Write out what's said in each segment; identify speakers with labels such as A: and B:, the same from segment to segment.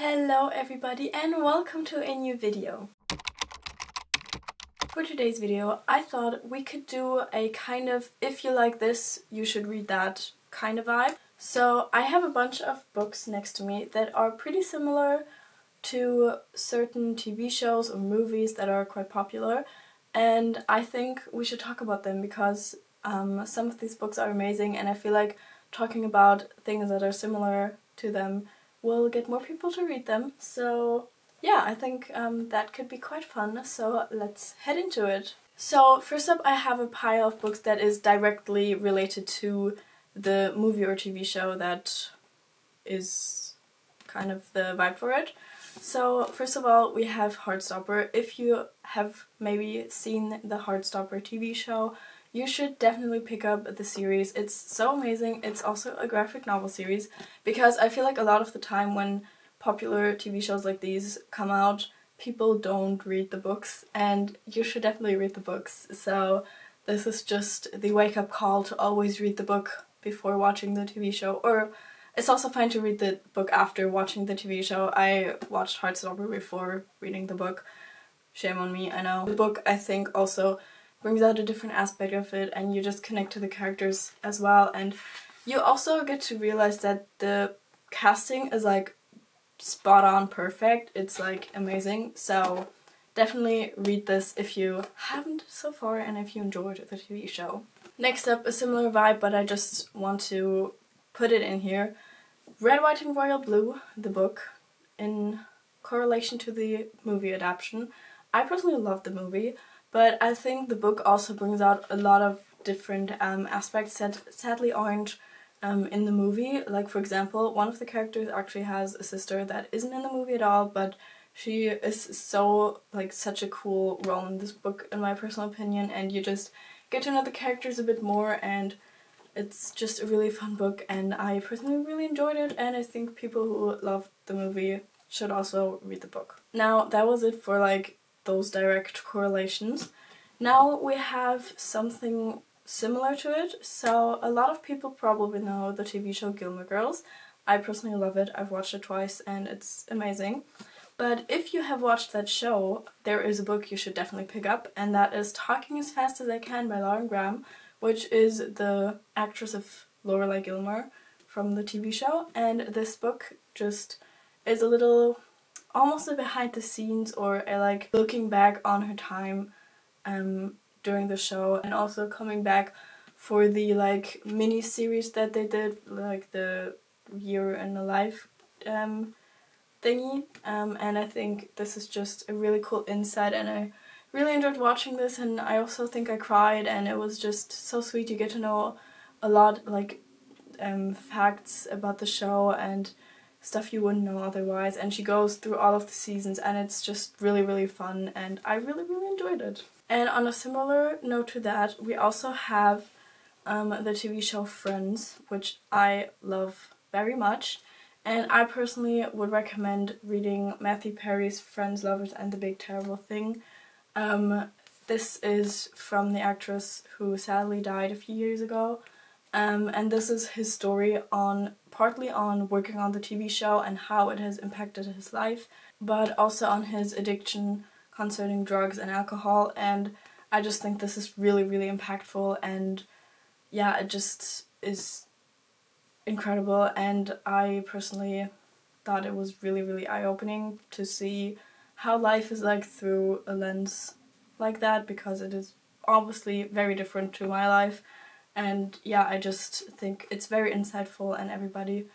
A: Hello everybody and welcome to a new video. For today's video I thought we could do a kind of if you like this you should read that kind of vibe. So I have a bunch of books next to me that are pretty similar to certain TV shows or movies that are quite popular, and I think we should talk about them because some of these books are amazing and I feel like talking about things that are similar to them will get more people to read them. So yeah, I think that could be quite fun, so let's head into it. So first up I have a pile of books that is directly related to the movie or TV show that is kind of the vibe for it. So first of all we have Heartstopper. If you have maybe seen the Heartstopper TV show, you should definitely pick up the series. It's so amazing. It's also a graphic novel series because I feel like a lot of the time when popular TV shows like these come out, people don't read the books, and you should definitely read the books. So this is just the wake-up call to always read the book before watching the TV show, or it's also fine to read the book after watching the TV show. I watched Heartstopper before reading the book. Shame on me, I know. The book I think also brings out a different aspect of it and you just connect to the characters as well, and you also get to realize that the casting is like spot on perfect. It's like amazing. So definitely read this if you haven't so far and if you enjoyed the TV show. Next up, a similar vibe, but I just want to put it in here. Red, White and Royal Blue, the book, in correlation to the movie adaptation. I personally love the movie, but I think the book also brings out a lot of different aspects that sadly aren't in the movie. Like for example, one of the characters actually has a sister that isn't in the movie at all, but she is so like such a cool role in this book in my personal opinion, and you just get to know the characters a bit more, and it's just a really fun book and I personally really enjoyed it, and I think people who love the movie should also read the book. Now that was it for like those direct correlations. Now we have something similar to it. So a lot of people probably know the TV show Gilmore Girls. I personally love it. I've watched it twice and it's amazing. But if you have watched that show, there is a book you should definitely pick up, and that is Talking as Fast as I Can by Lauren Graham, which is the actress of Lorelai Gilmore from the TV show. And this book just is a little, almost a behind the scenes or a like looking back on her time during the show, and also coming back for the like mini series that they did, like the year in a life thingy, and I think this is just a really cool insight and I really enjoyed watching this, and I also think I cried, and it was just so sweet. You get to know a lot like facts about the show and stuff you wouldn't know otherwise, and she goes through all of the seasons and it's just really fun and I really enjoyed it. And on a similar note to that, we also have the TV show Friends, which I love very much, and I personally would recommend reading Matthew Perry's Friends, Lovers and the Big Terrible Thing. This is from the actress who sadly died a few years ago, and this is his story on partly on working on the TV show and how it has impacted his life, but also on his addiction concerning drugs and alcohol, and I just think this is really impactful, and yeah, it just is incredible, and I personally thought it was really eye-opening to see how life is like through a lens like that, because it is obviously very different to my life, and yeah, I just think it's very insightful and everybody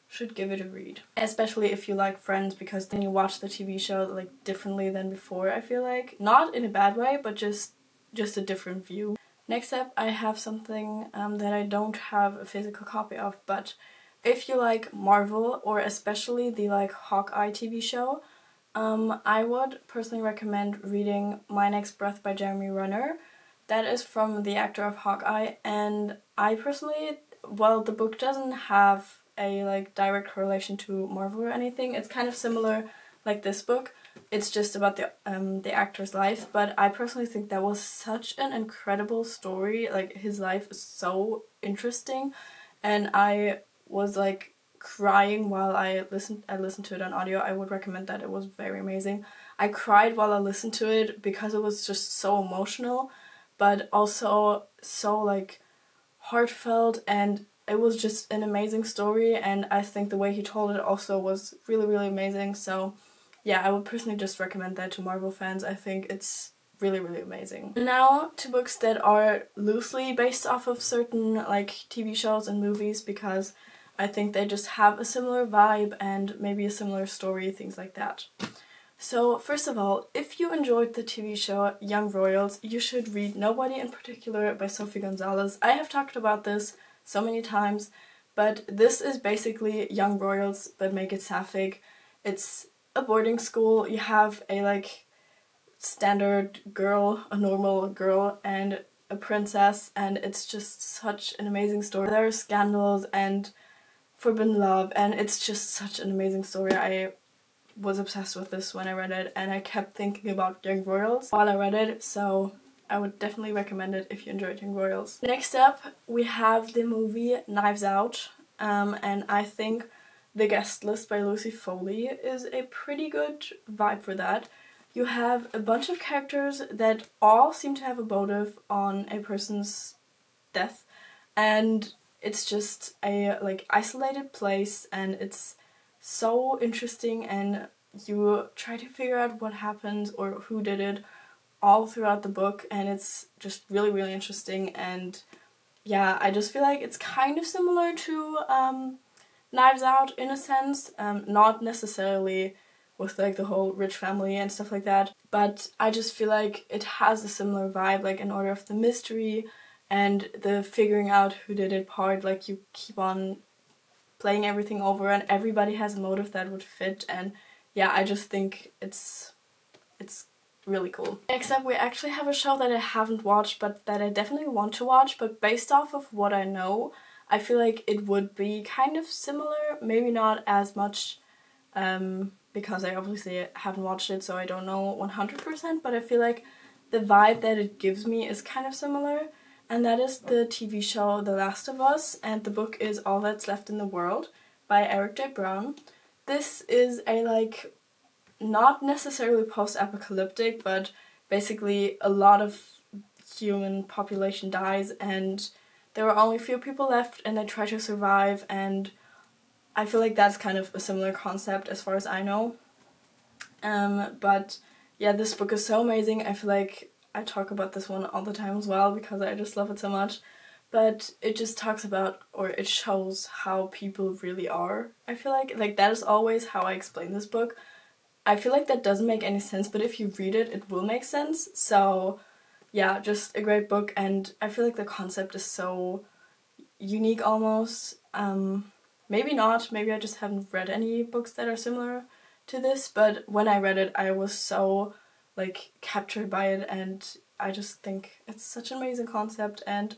A: should give it a read. Especially if you like Friends, because then you watch the TV show like differently than before, I feel like. Not in a bad way, but just a different view. Next up I have something that I don't have a physical copy of, but if you like Marvel, or especially the like Hawkeye TV show, I would personally recommend reading My Next Breath by Jeremy Renner. That is from the actor of Hawkeye, and I personally, well, the book doesn't have a like direct correlation to Marvel or anything. It's kind of similar like this book. It's just about the actor's life, but I personally think that was such an incredible story. Like his life is so interesting, and I was like crying while I listened to it on audio, I would recommend that. It was very amazing. I cried while I listened to it because it was just so emotional, but also so like heartfelt, and it was just an amazing story, and I think the way he told it also was really, really amazing. So yeah, I would personally just recommend that to Marvel fans. I think it's really, really amazing. Now to books that are loosely based off of certain like TV shows and movies, because I think they just have a similar vibe and maybe a similar story, things like that. So first of all, if you enjoyed the TV show Young Royals, you should read Nobody in Particular by Sophie Gonzalez. I have talked about this so many times, but this is basically Young Royals, but make it sapphic. It's a boarding school. You have a like standard girl, a normal girl, and a princess, and it's just such an amazing story. There are scandals and forbidden love, and it's just such an amazing story. I was obsessed with this when I read it, and I kept thinking about Young Royals while I read it, so I would definitely recommend it if you enjoyed Young Royals. Next up, we have the movie Knives Out, and I think The Guest List by Lucy Foley is a pretty good vibe for that. You have a bunch of characters that all seem to have a motive on a person's death, and it's just a like isolated place, and it's so interesting, and you try to figure out what happened or who did it all throughout the book, and it's just really, really interesting. And yeah, I just feel like it's kind of similar to Knives Out in a sense, not necessarily with like the whole rich family and stuff like that, but I just feel like it has a similar vibe, like in order of the mystery and the figuring out who did it part. Like you keep on playing everything over, and everybody has a motive that would fit, and yeah, I just think it's really cool. Next up, we actually have a show that I haven't watched, but that I definitely want to watch, but based off of what I know, I feel like it would be kind of similar, maybe not as much, because I obviously haven't watched it, so I don't know 100%, but I feel like the vibe that it gives me is kind of similar. And that is the TV show The Last of Us, and the book is All That's Left in the World by Eric J. Brown. This is a like, not necessarily post-apocalyptic, but basically a lot of human population dies, and there are only a few people left, and they try to survive, and I feel like that's kind of a similar concept as far as I know. But yeah, this book is so amazing. I feel like I talk about this one all the time as well because I just love it so much. But it just talks about, or it shows how people really are. I feel like that is always how I explain this book. I feel like that doesn't make any sense, but if you read it, it will make sense. So yeah, just a great book, and I feel like the concept is so unique almost. Maybe not, maybe I just haven't read any books that are similar to this, but when I read it, I was so like captured by it, and I just think it's such an amazing concept. And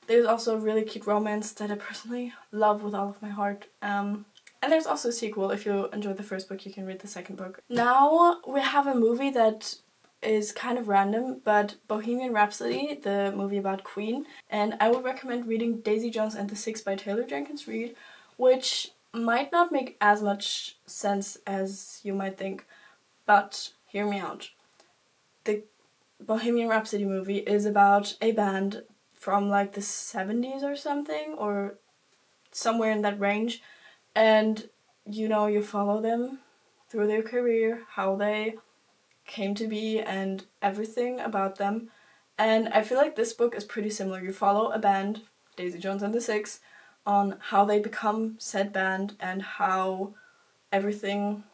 A: there's also a really cute romance that I personally love with all of my heart. And there's also a sequel. If you enjoyed the first book, you can read the second book. Now we have a movie that is kind of random, but Bohemian Rhapsody, the movie about Queen, and I would recommend reading Daisy Jones and the Six by Taylor Jenkins Reid, which might not make as much sense as you might think, but hear me out. The Bohemian Rhapsody movie is about a band from like the 70s or something, or somewhere in that range, and you follow them through their career, how they came to be, and everything about them. And I feel like this book is pretty similar. You follow a band, Daisy Jones and the Six, on how they become said band and how everything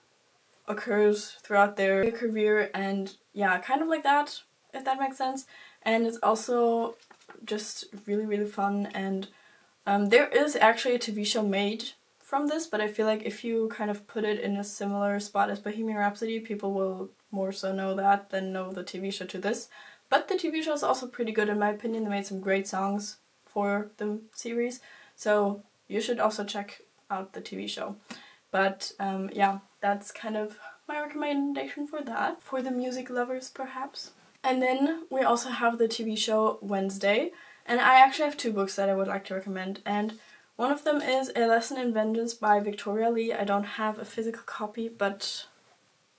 A: occurs throughout their career, and yeah, kind of like that, if that makes sense. And it's also just really, really fun, and there is actually a TV show made from this, but I feel like if you kind of put it in a similar spot as Bohemian Rhapsody, people will more so know that than know the TV show to this. But the TV show is also pretty good in my opinion. They made some great songs for the series, so you should also check out the TV show. But yeah, that's kind of my recommendation for that, for the music lovers perhaps. And then we also have the TV show Wednesday, and I actually have two books that I would like to recommend. And One of them is A Lesson in Vengeance by Victoria Lee. I don't have a physical copy, but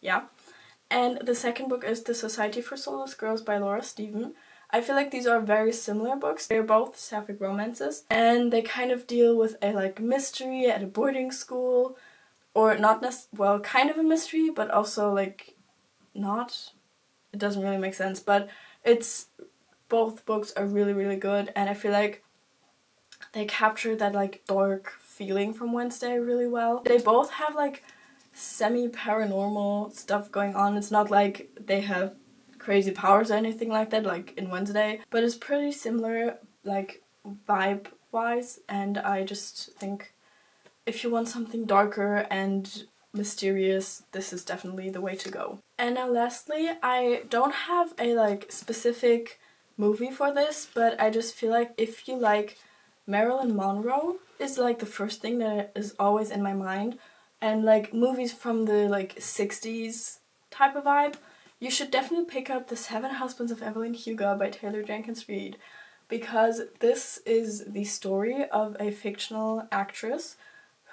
A: yeah. And the second book is The Society for Soulless Girls by Laura Stephen. I feel like these are very similar books. They're both sapphic romances, and they kind of deal with a like mystery at a boarding school, or not well, kind of a mystery, but also like not. It doesn't really make sense, but it's both books are really, really good, and I feel like they capture that like dark feeling from Wednesday really well. They both have like semi-paranormal stuff going on. It's not like they have crazy powers or anything like that, like in Wednesday, but it's pretty similar, like vibe-wise, and I just think if you want something darker and mysterious, this is definitely the way to go. And now lastly, I don't have a like specific movie for this, but I just feel like if you like Marilyn Monroe is like the first thing that is always in my mind, and like movies from the like 60s type of vibe, you should definitely pick up The Seven Husbands of Evelyn Hugo by Taylor Jenkins Reid, because this is the story of a fictional actress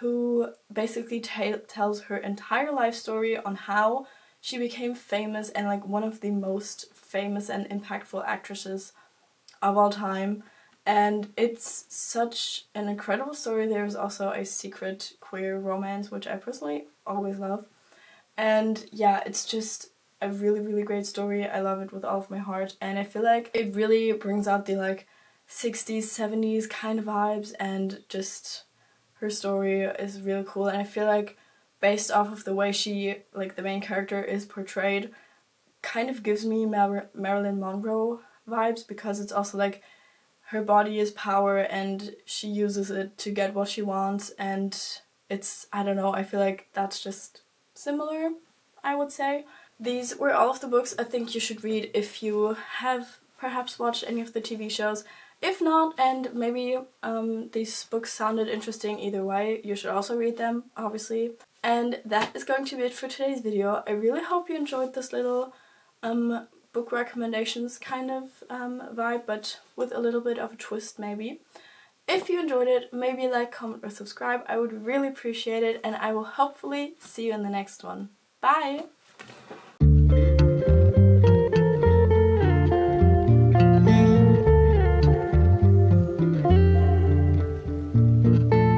A: who basically tells her entire life story on how she became famous and like one of the most famous and impactful actresses of all time. And it's such an incredible story. There's also a secret queer romance, which I personally always love. And yeah, it's just a really, really great story. I love it with all of my heart. And I feel like it really brings out the like 60s, 70s kind of vibes, and just her story is really cool. And I feel like based off of the way she, like the main character is portrayed, kind of gives me Marilyn Monroe vibes, because it's also like her body is power and she uses it to get what she wants, and it's, I don't know, I feel like that's just similar, I would say. These were all of the books I think you should read if you have perhaps watched any of the TV shows. If not, and maybe these books sounded interesting either way, you should also read them, obviously. And that is going to be it for today's video. I really hope you enjoyed this little book recommendations kind of vibe, but with a little bit of a twist maybe. If you enjoyed it, maybe like, comment, or subscribe. I would really appreciate it, and I will hopefully see you in the next one. Bye!